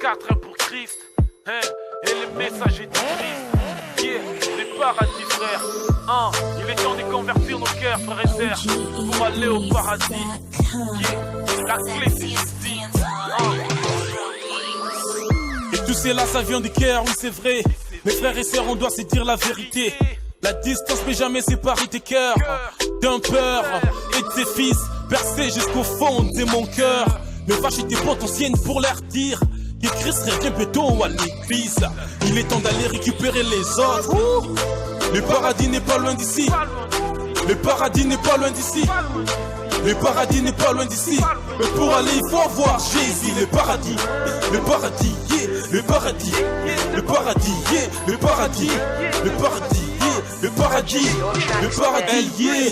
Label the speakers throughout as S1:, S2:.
S1: 4 pour Christ, hein, et les messagers du Christ. Yeah, les paradis frères, hein, il est temps de convertir nos cœurs frères et sœurs pour aller au paradis. Yeah, la clé c'est ici, hein.
S2: Et tout cela ça vient du cœur, oui c'est vrai. Mes frères et sœurs on doit se dire la vérité. La distance peut jamais séparer tes cœurs d'un père et de tes fils, percé jusqu'au fond de mon cœur. Ne va chez tes potes anciennes pour leur dire que Christ revient bientôt à l'église. Il est temps d'aller récupérer les autres. Le paradis n'est pas loin d'ici. Le paradis n'est pas loin d'ici. Le paradis n'est pas loin d'ici. Mais pour aller il faut avoir Jésus. Le paradis, yeah. Le paradis, le paradis, yeah. Le paradis, yeah. Le paradis, yeah.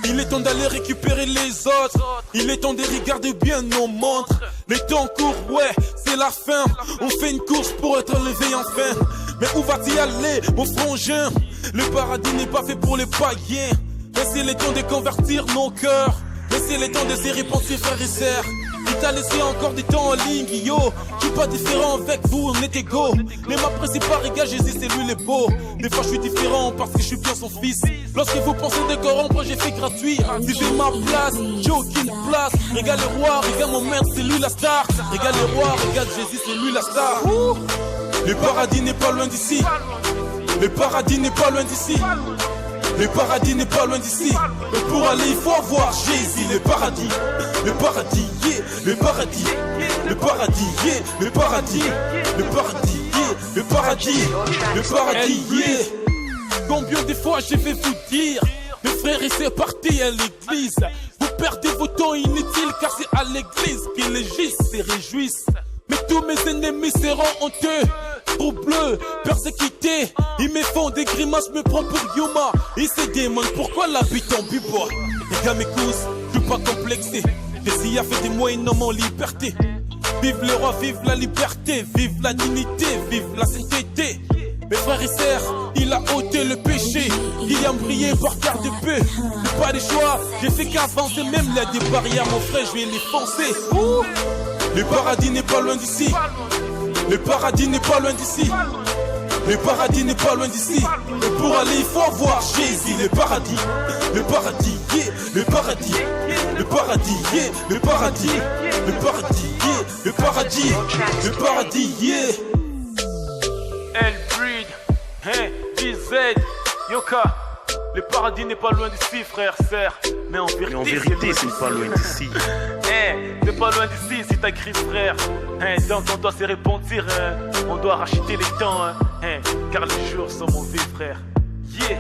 S2: Il est temps d'aller récupérer les autres. Il est temps de regarder bien nos montres. Les temps courent, ouais, c'est la fin. On fait une course pour être levé enfin. Mais où va-t-il aller, mon frangin? Le paradis n'est pas fait pour les païens. Mais c'est le temps de convertir nos cœurs. Mais c'est le temps de se repentir, frères et sœurs. Il t'a laissé encore du temps en ligne, yo. Je suis pas différent avec vous, on est égaux. Ne m'apprécie pas, regarde, Jésus, c'est lui le beau. Des fois je suis différent parce que je suis bien son fils. Lorsque vous pensez de corrompre, j'ai fait gratuit. Vivez ma place, j'ai aucune place. Regarde le roi, regarde mon maître, c'est lui la star. Regarde le roi, regarde Jésus, c'est lui la star. Le paradis n'est pas loin d'ici. Le paradis n'est pas loin d'ici. Le paradis n'est pas loin d'ici. Mais pour aller il faut avoir Jésus. Le paradis, yeah. Le paradis, yeah. Le paradis, yeah. Combien de fois je vais vous dire, mes frères et sœurs partis à l'église. Vous perdez vos temps inutiles car c'est à l'église que les justes se réjouissent. Mais tous mes ennemis seront honteux, troubleux, persécutés. Ils me font des grimaces, me prennent pour Yuma. Ils se demandent pourquoi l'habite en bubois. Les gars m'écoutent, je suis pas complexé. Jésus a fait de moi un homme en liberté. Vive le roi, vive la liberté, vive la dignité, vive la sainteté. Mes frères et sœurs, il a ôté le péché. Il a brillé par terre de peu. J'ai pas de choix, j'ai fait qu'avancer. Même là des barrières, mon frère, je vais les foncer. Le paradis n'est pas loin d'ici. Le paradis n'est pas loin d'ici. Le paradis n'est pas loin d'ici. Et pour aller il faut avoir Jésus. Le paradis, yeah. Le paradis, yeah. Le paradis, yeah. Le paradis, yeah.
S1: L-Breed, hein, DZ, Yoka. Le paradis n'est pas loin d'ici, frère, sœur. Mais en vérité, c'est pas loin d'ici. C'est pas loin d'ici si t'as Christ, frère. Donc on doit se repentir, on doit racheter les temps, car les jours sont mauvais, frère. Yeah.